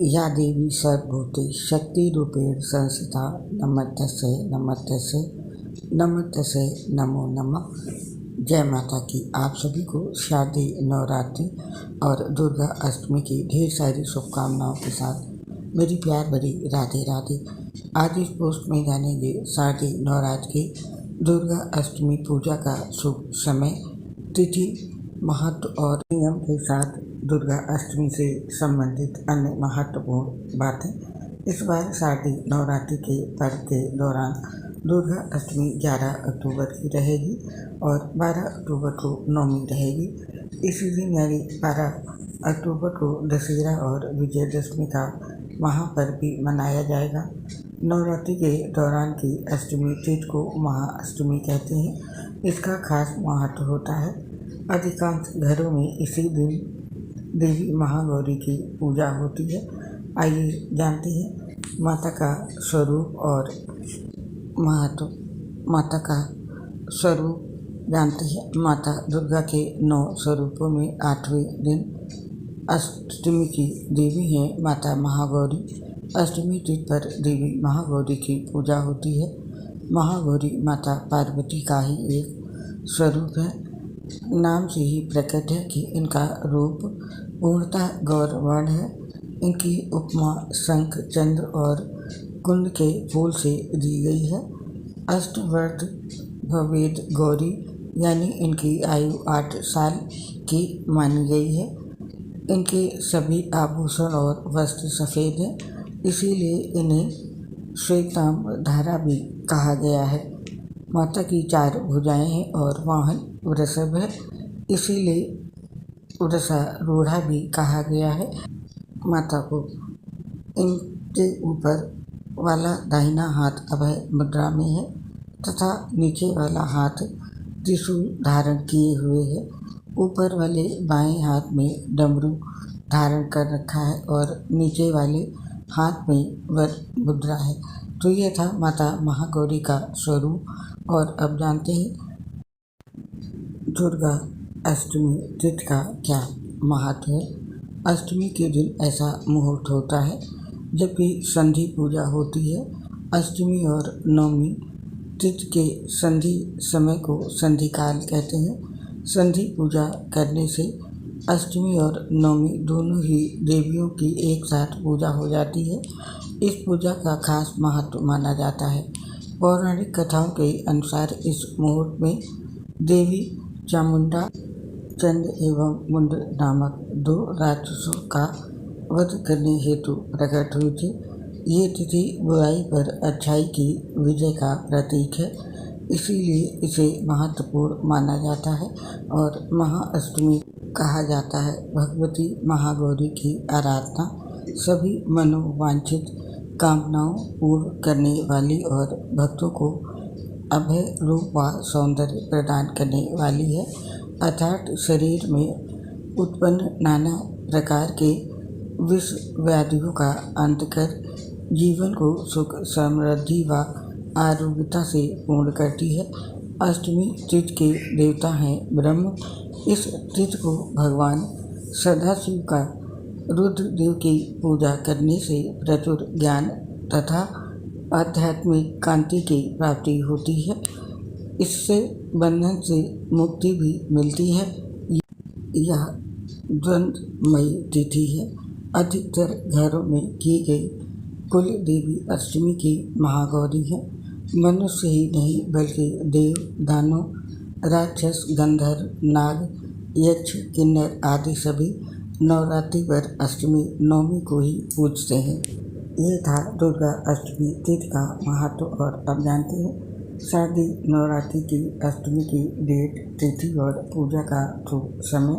या देवी सर्वभूते शक्तिरूपेण संस्थिता नमस्तस्यै नमस्तस्यै नमस्तस्यै नमो नमः। जय माता की। आप सभी को शारदीय नवरात्रि और दुर्गा अष्टमी की ढेर सारी शुभकामनाओं के साथ मेरी प्यार भरी राधे राधे। आज इस पोस्ट में जानेंगे शारदीय नवरात्रि की दुर्गा अष्टमी पूजा का शुभ समय, तिथि, महत्व और नियम के साथ दुर्गा अष्टमी से संबंधित अन्य महत्वपूर्ण बातें। इस बार शारदीय नवरात्रि के पर्व के दौरान दुर्गा अष्टमी 11 अक्टूबर की रहेगी और 12 अक्टूबर को नवमी रहेगी। इसी दिन यानी 12 अक्टूबर को दशहरा और विजयदशमी का महापर्व भी मनाया जाएगा। नवरात्रि के दौरान की अष्टमी तिथि को महाअष्टमी कहते हैं। इसका खास महत्व होता है। अधिकांश घरों में इसी दिन देवी महागौरी की पूजा होती है। आइए जानते हैं माता का स्वरूप और महत्व। माता का स्वरूप जानते हैं। माता दुर्गा के 9 स्वरूपों में 8वें दिन अष्टमी की देवी हैं माता महागौरी। अष्टमी तिथि पर देवी महागौरी की पूजा होती है। महागौरी माता पार्वती का ही एक स्वरूप है। नाम से ही प्रकट है कि इनका रूप पूर्णतः गौरवर्ण है। इनकी उपमा शंख, चंद्र और कुंद के फूल से दी गई है। अष्टवर्ध भवेद गौरी यानी इनकी आयु 8 साल की मानी गई है। इनके सभी आभूषण और वस्त्र सफ़ेद हैं, इसीलिए इन्हें श्वेतांबरधारा भी कहा गया है। माता की 4 भुजाएं हैं और वाहन वृषभ है, इसीलिए वृषारूढ़ा भी कहा गया है। माता को इनके ऊपर वाला दाहिना हाथ अभय मुद्रा में है तथा नीचे वाला हाथ त्रिशूल धारण किए हुए है। ऊपर वाले बाएं हाथ में डमरू धारण कर रखा है और नीचे वाले हाथ में वर मुद्रा है। तो ये था माता महागौरी का स्वरूप। और अब जानते हैं दुर्गा अष्टमी तिथि का क्या महत्व है। अष्टमी के दिन ऐसा मुहूर्त होता है जबकि संधि पूजा होती है। अष्टमी और नवमी तिथि के संधि समय को संधि काल कहते हैं। संधि पूजा करने से अष्टमी और नवमी दोनों ही देवियों की एक साथ पूजा हो जाती है। इस पूजा का खास महत्व माना जाता है। पौराणिक कथाओं के अनुसार इस मुहूर्त में देवी चामुंडा चंड एवं मुंड नामक 2 राक्षसों का वध करने हेतु प्रकट हुई थी। ये तिथि बुराई पर अच्छाई की विजय का प्रतीक है, इसीलिए इसे महत्वपूर्ण माना जाता है और महाअष्टमी कहा जाता है। भगवती महागौरी की आराधना सभी मनोवांछित कामनाओं पूर्ण करने वाली और भक्तों को अभय रूप व सौंदर्य प्रदान करने वाली है। अर्थात शरीर में उत्पन्न नाना प्रकार के विष व्याधियों का अंत कर जीवन को सुख, समृद्धि व आरोग्यता से पूर्ण करती है। अष्टमी तिथि के देवता हैं ब्रह्म। इस तिथि को भगवान सदाशिव का रुद्र देव की पूजा करने से प्रचुर ज्ञान तथा आध्यात्मिक कांति की प्राप्ति होती है। इससे बंधन से मुक्ति भी मिलती है। यह द्वंद्वमयी तिथि है। अधिकतर घरों में की गई कुल देवी अष्टमी की महागौरी है। मनुष्य ही नहीं बल्कि देव, दानव, राक्षस, गंधर्व, नाग, यक्ष, किन्नर आदि सभी नवरात्रि पर अष्टमी नवमी को ही पूजते हैं। ये था दुर्गा अष्टमी तिथि का महत्व। और अब जानते हैं शारदीय नवरात्रि की अष्टमी की डेट, तिथि और पूजा का शुभ समय।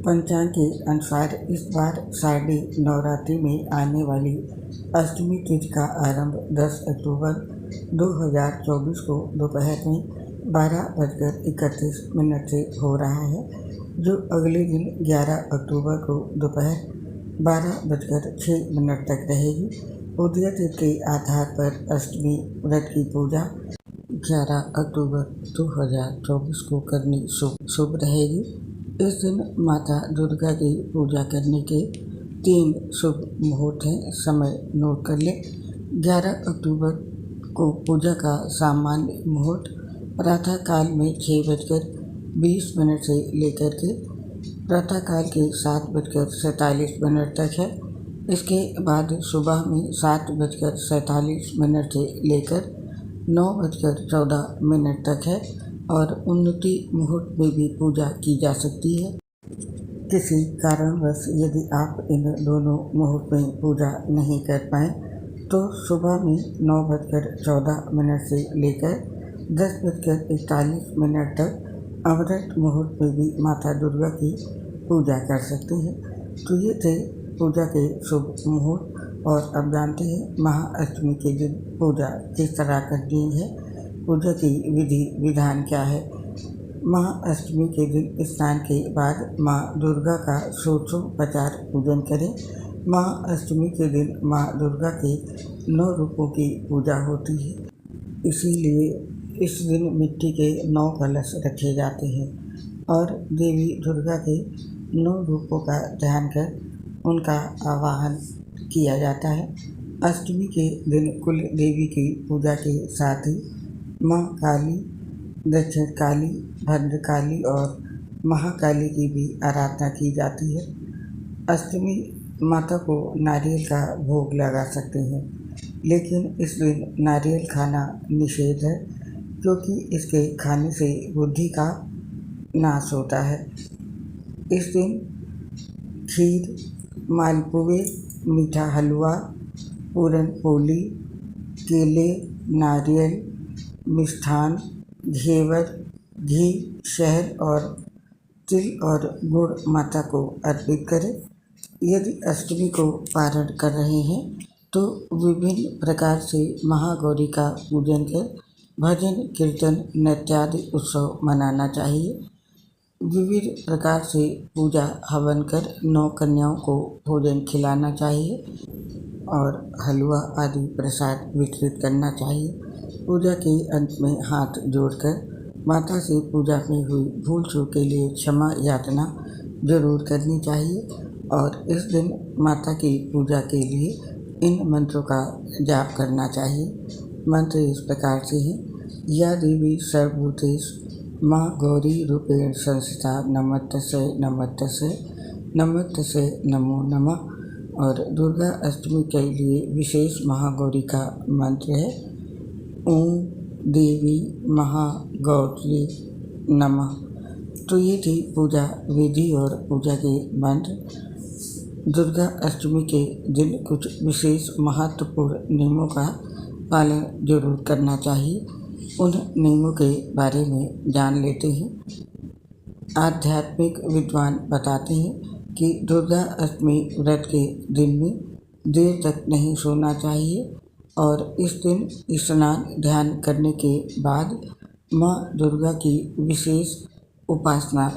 पंचांग के अनुसार इस बार शारदीय नवरात्रि में आने वाली अष्टमी तिथि का आरंभ 10 अक्टूबर 2024 को दोपहर में 12:31 से हो रहा है, जो अगले दिन 11 अक्टूबर को दोपहर 12:06 तक रहेगी। उदय तिथि के आधार पर अष्टमी व्रत की पूजा 11 अक्टूबर 2024 को करनी शुभ रहेगी। इस दिन माता दुर्गा की पूजा करने के 3 शुभ मुहूर्त हैं, समय नोट कर लें। 11 अक्टूबर को पूजा का सामान्य मुहूर्त प्रातः काल में 6:20 से लेकर के प्रातः काल के 7:47 तक है। इसके बाद सुबह में 7:47 से लेकर 9:14 तक है और उन्नति मुहूर्त में भी पूजा की जा सकती है। किसी कारणवश यदि आप इन दोनों मुहूर्त में पूजा नहीं कर पाएँ तो सुबह में 9:14 से लेकर 10:41 तक अमृत मुहूर्त में भी माता दुर्गा की पूजा कर सकते हैं। तो ये थे पूजा के शुभ मुहूर्त। और अब जानते हैं महाअष्टमी के दिन पूजा किस तरह करनी है, पूजा की विधि विधान क्या है। महाअष्टमी के दिन स्नान के बाद माँ दुर्गा का षोडशोपचार पूजन करें। महाअष्टमी के दिन माँ दुर्गा के 9 रूपों की पूजा होती है, इसीलिए इस दिन मिट्टी के 9 कलश रखे जाते हैं और देवी दुर्गा के 9 रूपों का ध्यान कर उनका आवाहन किया जाता है। अष्टमी के दिन कुल देवी की पूजा के साथ ही माँ काली, दक्षिण काली, भद्रकाली और महाकाली की भी आराधना की जाती है। अष्टमी माता को नारियल का भोग लगा सकते हैं, लेकिन इस दिन नारियल खाना निषेध है क्योंकि इसके खाने से बुद्धि का नाश होता है। इस दिन खीर, मालपुए, मीठा हलवा, पूरन पोली, केले, नारियल, मिष्ठान, घेवर, घी, शहद और तिल और गुड़ माता को अर्पित करें। यदि अष्टमी को पारण कर रहे हैं तो विभिन्न प्रकार से महागौरी का पूजन कर भजन, कीर्तन, नृत्यादि उत्सव मनाना चाहिए। विविध प्रकार से पूजा हवन कर 9 कन्याओं को भोजन खिलाना चाहिए और हलवा आदि प्रसाद वितरित करना चाहिए। पूजा के अंत में हाथ जोड़कर माता से पूजा में हुई भूल चूक के लिए क्षमा याचना जरूर करनी चाहिए और इस दिन माता की पूजा के लिए इन मंत्रों का जाप करना चाहिए। मंत्र इस प्रकार से हैं। या देवी सर्वभूतेषु माँ गौरी रूपेण संस्थिता नमस्तस्यै नमस्तस्यै नमस्तस्यै नमो नमः। और दुर्गा अष्टमी के लिए विशेष महागौरी का मंत्र है ओम देवी महागौरी नमः। तो ये थी पूजा विधि और पूजा के मंत्र। दुर्गा अष्टमी के दिन कुछ विशेष महत्वपूर्ण नियमों का पालन जरूर करना चाहिए। उन नियमों के बारे में जान लेते हैं। आध्यात्मिक विद्वान बताते हैं कि दुर्गा अष्टमी व्रत के दिन में देर तक नहीं सोना चाहिए और इस दिन स्नान ध्यान करने के बाद माँ दुर्गा की विशेष उपासना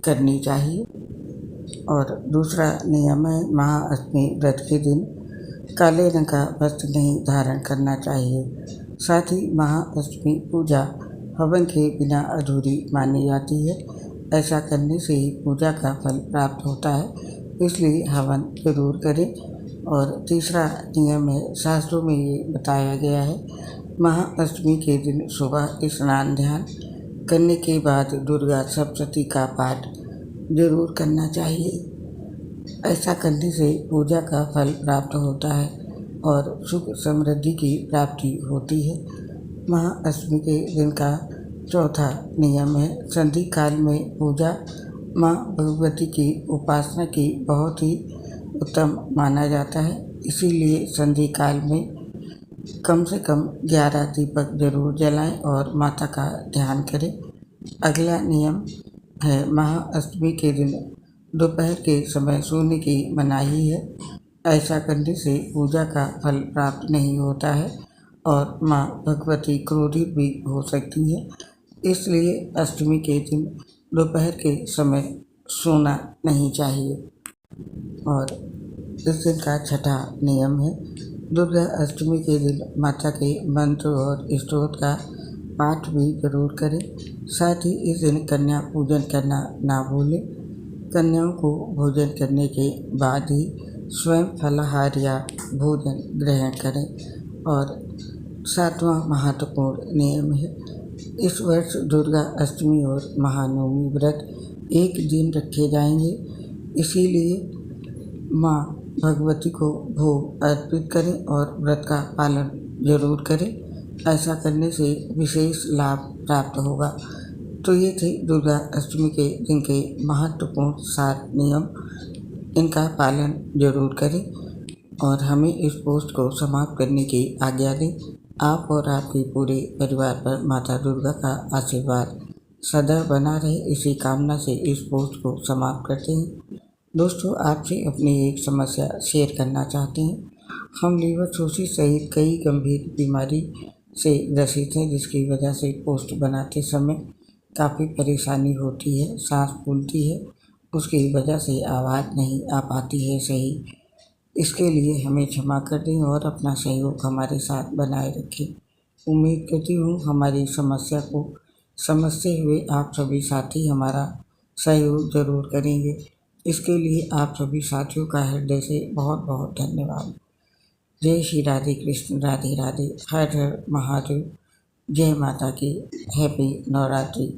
करनी चाहिए। और दूसरा नियम है महाअष्टमी व्रत के दिन काले रंग का वस्त्र नहीं धारण करना चाहिए। साथ ही महाअष्टमी पूजा हवन के बिना अधूरी मानी जाती है। ऐसा करने से ही पूजा का फल प्राप्त होता है, इसलिए हवन जरूर करें। और तीसरा नियम है, शास्त्रों में ये बताया गया है महाअष्टमी के दिन सुबह स्नान ध्यान करने के बाद दुर्गा सप्तशती का पाठ जरूर करना चाहिए। ऐसा करने से पूजा का फल प्राप्त होता है और सुख समृद्धि की प्राप्ति होती है। महाअष्टमी के दिन का चौथा नियम है संधि काल में पूजा माँ भगवती की उपासना की बहुत ही उत्तम माना जाता है। इसीलिए संधि काल में कम से कम 11 दीपक जरूर जलाएं और माता का ध्यान करें। अगला नियम है महाअष्टमी के दिन दोपहर के समय सोने की मनाही है। ऐसा करने से पूजा का फल प्राप्त नहीं होता है और माँ भगवती क्रोधित भी हो सकती है। इसलिए अष्टमी के दिन दोपहर के समय सोना नहीं चाहिए। और इस दिन का छठा नियम है दुर्गा अष्टमी के दिन माता के मंत्र और स्तोत्र का पाठ भी जरूर करें। साथ ही इस दिन कन्या पूजन करना ना भूलें। कन्याओं को भोजन करने के बाद ही स्वयं फलाहार या भोजन ग्रहण करें। और 7वां महत्वपूर्ण नियम है, इस वर्ष दुर्गा अष्टमी और महानवमी व्रत एक दिन रखे जाएंगे, इसीलिए माँ भगवती को भोग अर्पित करें और व्रत का पालन जरूर करें। ऐसा करने से विशेष लाभ प्राप्त होगा। तो ये थे दुर्गा अष्टमी के दिन के महत्वपूर्ण 7 नियम, इनका पालन जरूर करें और हमें इस पोस्ट को समाप्त करने की आज्ञा दें। आप और आपके पूरे परिवार पर माता दुर्गा का आशीर्वाद सदैव बना रहे, इसी कामना से इस पोस्ट को समाप्त करते हैं। दोस्तों, आपसे अपनी एक समस्या शेयर करना चाहते हैं। हम लीवर सिरोसिस सहित कई गंभीर बीमारी से ग्रसित हैं, जिसकी वजह से पोस्ट बनाते समय काफ़ी परेशानी होती है, सांस फूलती है, उसकी वजह से आवाज़ नहीं आ पाती है सही। इसके लिए हमें क्षमा कर दें और अपना सहयोग हमारे साथ बनाए रखें। उम्मीद करती हूँ हमारी समस्या को समझते हुए आप सभी साथी हमारा सहयोग ज़रूर करेंगे। इसके लिए आप सभी साथियों का हृदय से बहुत बहुत धन्यवाद। जय श्री राधे कृष्ण, राधे राधे, हर हर महादेव, जय माता की, हैप्पी नवरात्रि।